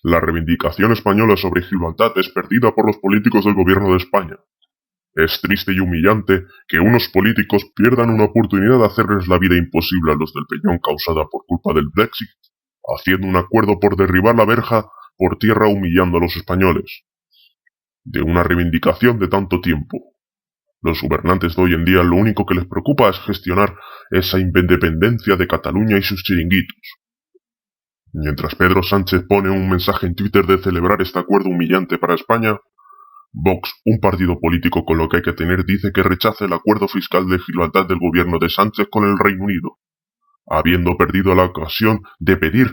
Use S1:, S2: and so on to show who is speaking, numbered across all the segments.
S1: La reivindicación española sobre Gibraltar es perdida por los políticos del gobierno de España. Es triste y humillante que unos políticos pierdan una oportunidad de hacerles la vida imposible a los del Peñón causada por culpa del Brexit, haciendo un acuerdo por derribar la verja por tierra humillando a los españoles. De una reivindicación de tanto tiempo. Los gobernantes de hoy en día lo único que les preocupa es gestionar esa independencia de Cataluña y sus chiringuitos. Mientras Pedro Sánchez pone un mensaje en Twitter de celebrar este acuerdo humillante para España, Vox, un partido político con lo que hay que tener, dice que rechaza el acuerdo fiscal de Gibraltar del gobierno de Sánchez con el Reino Unido, habiendo perdido la ocasión de pedir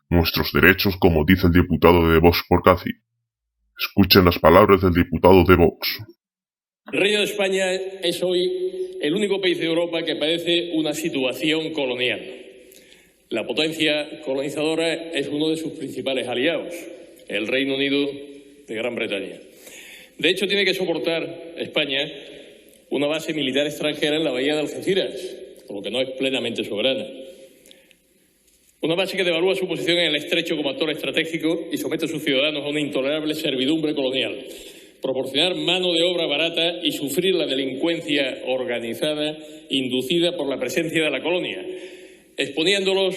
S1: nuestros derechos, como dice el diputado de Vox por Cádiz. Escuchen las palabras del diputado de Vox.
S2: El Reino de España es hoy el único país de Europa que padece una situación colonial. La potencia colonizadora es uno de sus principales aliados, el Reino Unido de Gran Bretaña. De hecho, tiene que soportar España una base militar extranjera en la bahía de Algeciras, por lo que no es plenamente soberana. Una base que devalúa su posición en el estrecho como actor estratégico y somete a sus ciudadanos a una intolerable servidumbre colonial. Proporcionar mano de obra barata y sufrir la delincuencia organizada inducida por la presencia de la colonia, exponiéndolos,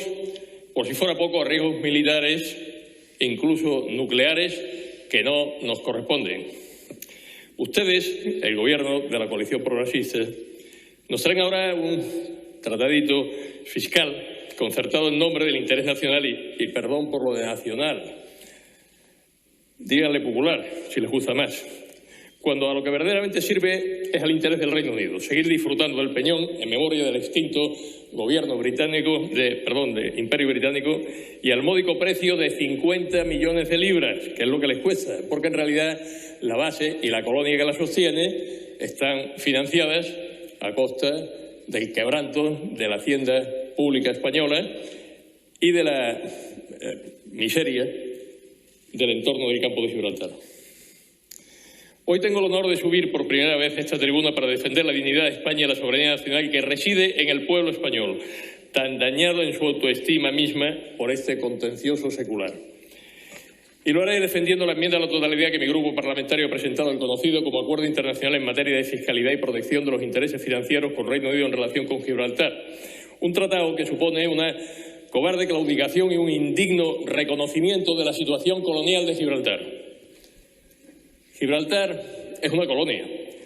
S2: por si fuera poco, a riesgos militares e incluso nucleares que no nos corresponden. Ustedes, el gobierno de la coalición progresista, nos traen ahora un tratadito fiscal concertado en nombre del interés nacional y perdón por lo de nacional, díganle popular, si les gusta más, cuando a lo que verdaderamente sirve es al interés del Reino Unido, seguir disfrutando del Peñón en memoria del extinto gobierno británico, de Imperio Británico, y al módico precio de 50 millones de libras, que es lo que les cuesta, porque en realidad la base y la colonia que la sostiene están financiadas a costa del quebranto de la hacienda pública española y de la miseria del entorno del campo de Gibraltar. Hoy tengo el honor de subir por primera vez a esta tribuna para defender la dignidad de España y la soberanía nacional que reside en el pueblo español, tan dañado en su autoestima misma por este contencioso secular. Y lo haré defendiendo la enmienda a la totalidad que mi grupo parlamentario ha presentado al conocido como Acuerdo Internacional en materia de fiscalidad y protección de los intereses financieros con Reino Unido en relación con Gibraltar. Un tratado que supone una cobarde claudicación y un indigno reconocimiento de la situación colonial de Gibraltar. Gibraltar es una colonia,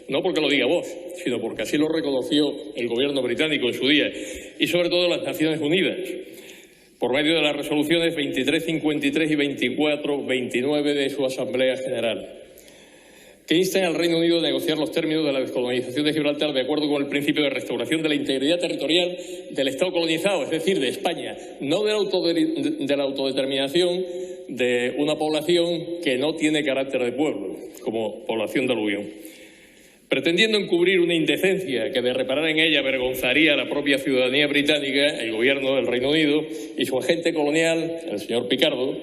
S2: no porque lo diga vos, sino porque así lo reconoció el gobierno británico en su día y sobre todo las Naciones Unidas, por medio de las resoluciones 2353 y 2429 de su Asamblea General, que instan al Reino Unido a negociar los términos de la descolonización de Gibraltar de acuerdo con el principio de restauración de la integridad territorial del Estado colonizado, es decir, de España, no de la autodeterminación de una población que no tiene carácter de pueblo, como población de aluvión, pretendiendo encubrir una indecencia que de reparar en ella avergonzaría a la propia ciudadanía británica. El gobierno del Reino Unido y su agente colonial, el señor Picardo,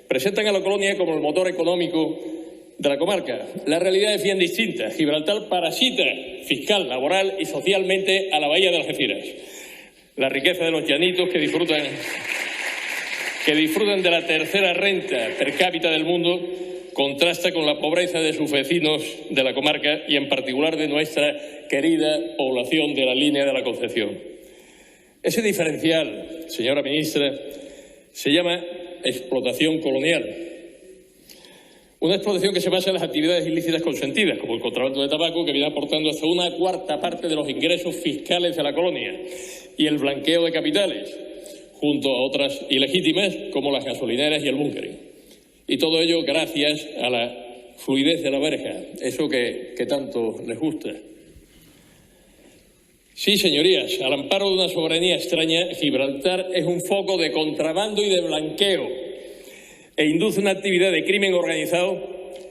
S2: presentan a la colonia como el motor económico de la comarca. La realidad es bien distinta. Gibraltar parasita fiscal, laboral y socialmente a la bahía de Algeciras. La riqueza de los llanitos que disfrutan de la tercera renta per cápita del mundo contrasta con la pobreza de sus vecinos de la comarca y en particular de nuestra querida población de la línea de la Concepción. Ese diferencial, señora ministra, se llama explotación colonial. Una explotación que se basa en las actividades ilícitas consentidas, como el contrabando de tabaco, que viene aportando hasta una cuarta parte de los ingresos fiscales de la colonia, y el blanqueo de capitales, junto a otras ilegítimas, como las gasolineras y el bunkering. Y todo ello gracias a la fluidez de la verja, eso que tanto les gusta. Sí, señorías, al amparo de una soberanía extraña, Gibraltar es un foco de contrabando y de blanqueo e induce una actividad de crimen organizado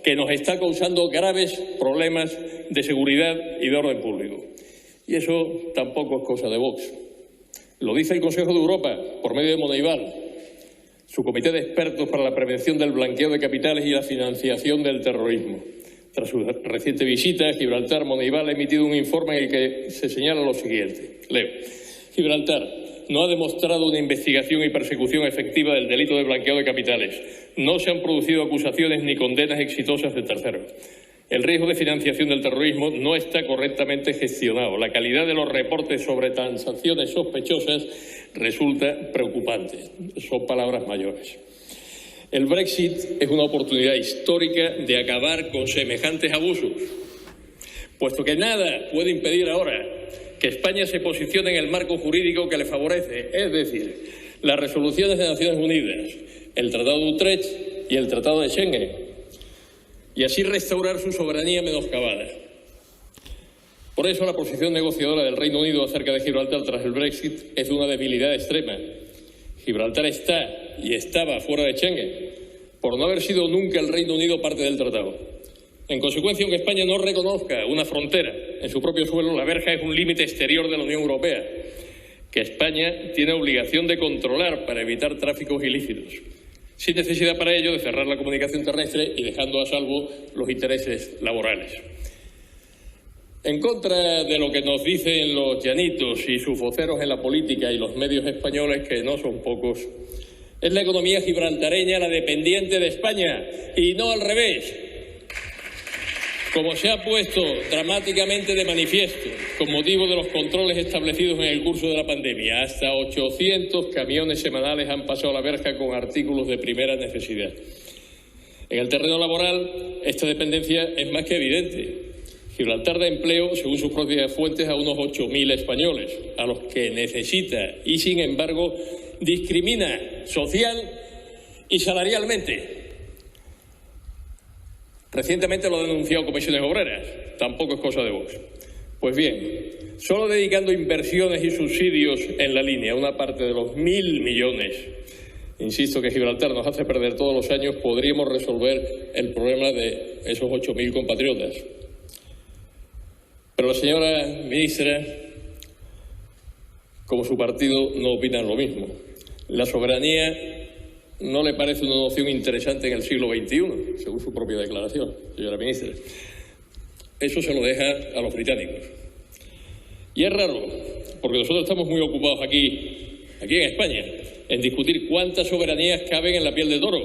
S2: que nos está causando graves problemas de seguridad y de orden público. Y eso tampoco es cosa de Vox. Lo dice el Consejo de Europa, por medio de Moneival, su comité de expertos para la prevención del blanqueo de capitales y la financiación del terrorismo. Tras su reciente visita a Gibraltar, Moneival ha emitido un informe en el que se señala lo siguiente. Leo. Gibraltar no ha demostrado una investigación y persecución efectiva del delito de blanqueo de capitales. No se han producido acusaciones ni condenas exitosas de terceros. El riesgo de financiación del terrorismo no está correctamente gestionado. La calidad de los reportes sobre transacciones sospechosas resulta preocupante. Son palabras mayores. El Brexit es una oportunidad histórica de acabar con semejantes abusos, puesto que nada puede impedir ahora que España se posicione en el marco jurídico que le favorece, es decir, las resoluciones de Naciones Unidas, el Tratado de Utrecht y el Tratado de Schengen, y así restaurar su soberanía menoscabada. Por eso la posición negociadora del Reino Unido acerca de Gibraltar tras el Brexit es de una debilidad extrema. Gibraltar está y estaba fuera de Schengen por no haber sido nunca el Reino Unido parte del tratado. En consecuencia, aunque España no reconozca una frontera en su propio suelo, la verja es un límite exterior de la Unión Europea, que España tiene obligación de controlar para evitar tráficos ilícitos, sin necesidad para ello de cerrar la comunicación terrestre y dejando a salvo los intereses laborales. En contra de lo que nos dicen los llanitos y sus voceros en la política y los medios españoles, que no son pocos, es la economía gibraltareña la dependiente de España y no al revés, como se ha puesto dramáticamente de manifiesto con motivo de los controles establecidos en el curso de la pandemia. Hasta 800 camiones semanales han pasado la verja con artículos de primera necesidad. En el terreno laboral, esta dependencia es más que evidente. Gibraltar da empleo, según sus propias fuentes, a unos 8.000 españoles, a los que necesita y, sin embargo, discrimina social y salarialmente. Recientemente lo ha denunciado Comisiones Obreras, tampoco es cosa de Vox. Pues bien, solo dedicando inversiones y subsidios en la línea, una parte de los 1.000 millones, insisto, que Gibraltar nos hace perder todos los años, podríamos resolver el problema de esos 8.000 compatriotas. Pero la señora ministra, como su partido, no opinan lo mismo. La soberanía no le parece una noción interesante en el siglo XXI, según su propia declaración, señora ministra. Eso se lo deja a los británicos. Y es raro, porque nosotros estamos muy ocupados aquí en España, en discutir cuántas soberanías caben en la piel de toro.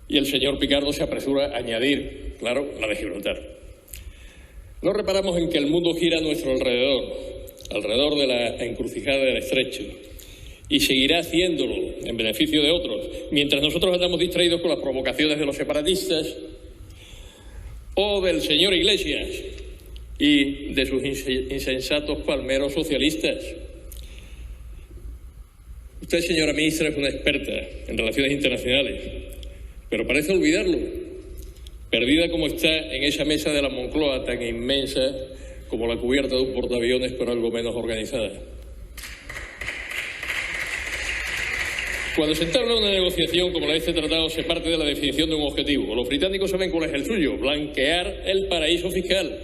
S2: Y el señor Picardo se apresura a añadir, claro, la de Gibraltar. No reparamos en que el mundo gira a nuestro alrededor de la encrucijada del Estrecho, y seguirá haciéndolo en beneficio de otros, mientras nosotros andamos distraídos con las provocaciones de los separatistas o del señor Iglesias y de sus insensatos palmeros socialistas. Usted, señora ministra, es una experta en relaciones internacionales, pero parece olvidarlo, perdida como está en esa mesa de la Moncloa tan inmensa como la cubierta de un portaaviones, pero algo menos organizada. Cuando se entabla una negociación como la de este tratado, se parte de la definición de un objetivo. Los británicos saben cuál es el suyo: blanquear el paraíso fiscal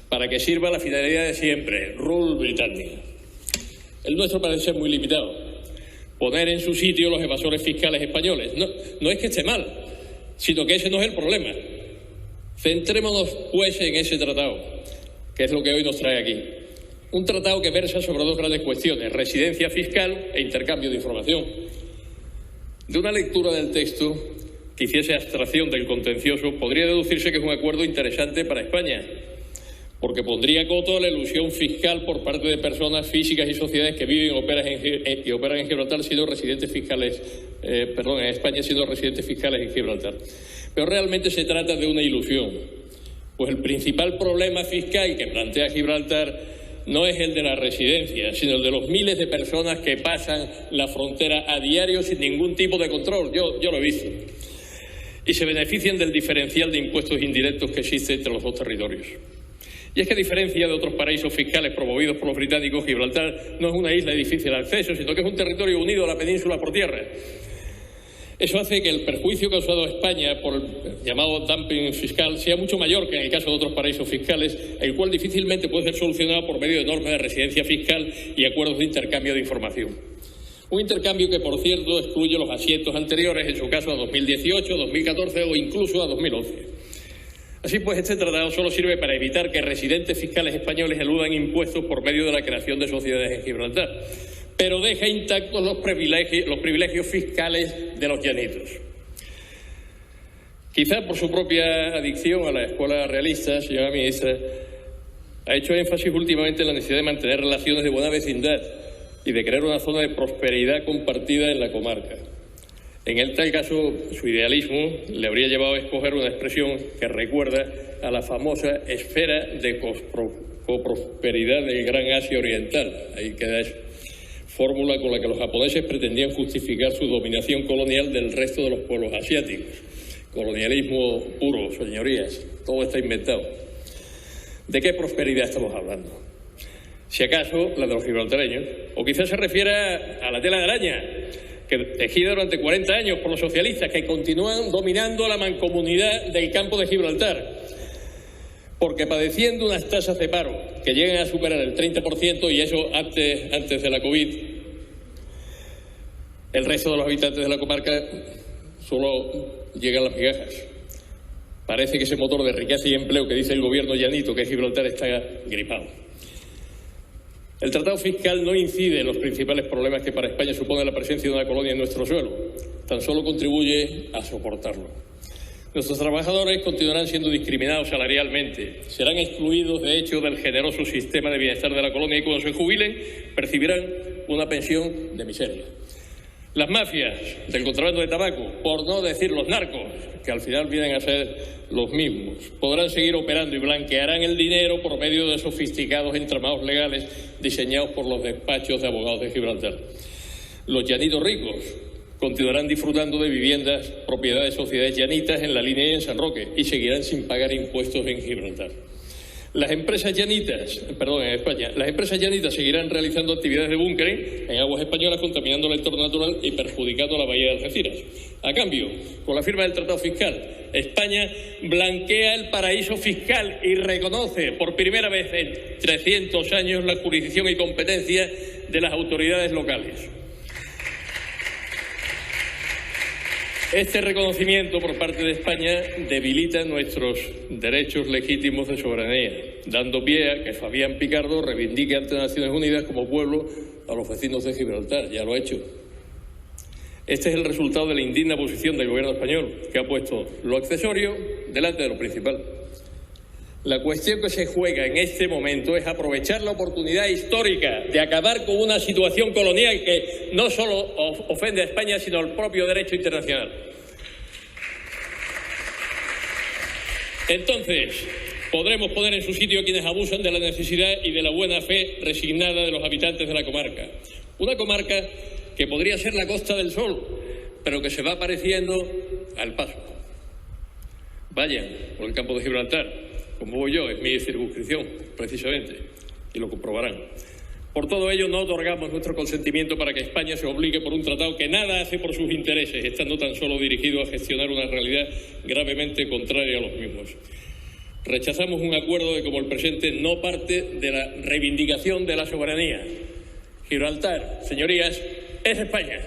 S2: para que sirva a la finalidad de siempre, Rule Britannia. El nuestro parece ser muy limitado: poner en su sitio los evasores fiscales españoles. No es que esté mal, sino que ese no es el problema. Centrémonos, pues, en ese tratado, que es lo que hoy nos trae aquí. Un tratado que versa sobre dos grandes cuestiones: residencia fiscal e intercambio de información. De una lectura del texto que hiciese abstracción del contencioso, podría deducirse que es un acuerdo interesante para España, porque pondría coto a la elusión fiscal por parte de personas físicas y sociedades que viven y operan en Gibraltar siendo residentes fiscales, en España siendo residentes fiscales en Gibraltar. Pero realmente se trata de una ilusión, pues el principal problema fiscal que plantea Gibraltar no es el de la residencia, sino el de los miles de personas que pasan la frontera a diario sin ningún tipo de control. Yo lo he visto. Y se benefician del diferencial de impuestos indirectos que existe entre los dos territorios. Y es que, a diferencia de otros paraísos fiscales promovidos por los británicos, Gibraltar no es una isla de difícil acceso, sino que es un territorio unido a la península por tierra. Eso hace que el perjuicio causado a España por el llamado dumping fiscal sea mucho mayor que en el caso de otros paraísos fiscales, el cual difícilmente puede ser solucionado por medio de normas de residencia fiscal y acuerdos de intercambio de información. Un intercambio que, por cierto, excluye los asientos anteriores, en su caso a 2018, 2014 o incluso a 2011. Así pues, este tratado solo sirve para evitar que residentes fiscales españoles eludan impuestos por medio de la creación de sociedades en Gibraltar. pero deja intactos los privilegios fiscales de los llanitos. Quizá por su propia adicción a la escuela realista, señora ministra, ha hecho énfasis últimamente en la necesidad de mantener relaciones de buena vecindad y de crear una zona de prosperidad compartida en la comarca. En tal caso, su idealismo le habría llevado a escoger una expresión que recuerda a la famosa esfera de coprosperidad del Gran Asia Oriental. Ahí queda eso. Fórmula con la que los japoneses pretendían justificar su dominación colonial del resto de los pueblos asiáticos. Colonialismo puro, señorías. Todo está inventado. ¿De qué prosperidad estamos hablando? Si acaso, la de los gibraltareños. O quizás se refiera a la tela de araña, que tejida durante 40 años por los socialistas, que continúan dominando la mancomunidad del campo de Gibraltar, porque padeciendo unas tasas de paro que llegan a superar el 30%, y eso antes de la COVID, el resto de los habitantes de la comarca solo llegan las migajas. Parece que ese motor de riqueza y empleo que dice el gobierno llanito, que Gibraltar, está gripado. El tratado fiscal no incide en los principales problemas que para España supone la presencia de una colonia en nuestro suelo, tan solo contribuye a soportarlo. Nuestros trabajadores continuarán siendo discriminados salarialmente, serán excluidos de hecho del generoso sistema de bienestar de la colonia y cuando se jubilen percibirán una pensión de miseria. Las mafias del contrabando de tabaco, por no decir los narcos, que al final vienen a ser los mismos, podrán seguir operando y blanquearán el dinero por medio de sofisticados entramados legales diseñados por los despachos de abogados de Gibraltar. Los llanitos ricos continuarán disfrutando de viviendas, propiedad de sociedades llanitas en la línea y en San Roque y seguirán sin pagar impuestos en Gibraltar. Las empresas llanitas, en España, las empresas llanitas seguirán realizando actividades de búnkering en aguas españolas, contaminando el entorno natural y perjudicando a la bahía de Algeciras. A cambio, con la firma del Tratado Fiscal, España blanquea el paraíso fiscal y reconoce por primera vez en 300 años la jurisdicción y competencia de las autoridades locales. Este reconocimiento por parte de España debilita nuestros derechos legítimos de soberanía, dando pie a que Fabián Picardo reivindique ante Naciones Unidas como pueblo a los vecinos de Gibraltar. Ya lo ha hecho. Este es el resultado de la indigna posición del gobierno español, que ha puesto lo accesorio delante de lo principal. La cuestión que se juega en este momento es aprovechar la oportunidad histórica de acabar con una situación colonial que no solo ofende a España, sino al propio derecho internacional. Entonces, podremos poner en su sitio a quienes abusan de la necesidad y de la buena fe resignada de los habitantes de la comarca. Una comarca que podría ser la Costa del Sol, pero que se va pareciendo al Paso. Vayan por el campo de Gibraltar, como voy yo, es mi circunscripción, precisamente, y lo comprobarán. Por todo ello, no otorgamos nuestro consentimiento para que España se obligue por un tratado que nada hace por sus intereses, estando tan solo dirigido a gestionar una realidad gravemente contraria a los mismos. Rechazamos un acuerdo que, como el presente, no parte de la reivindicación de la soberanía. Gibraltar, señorías, es España.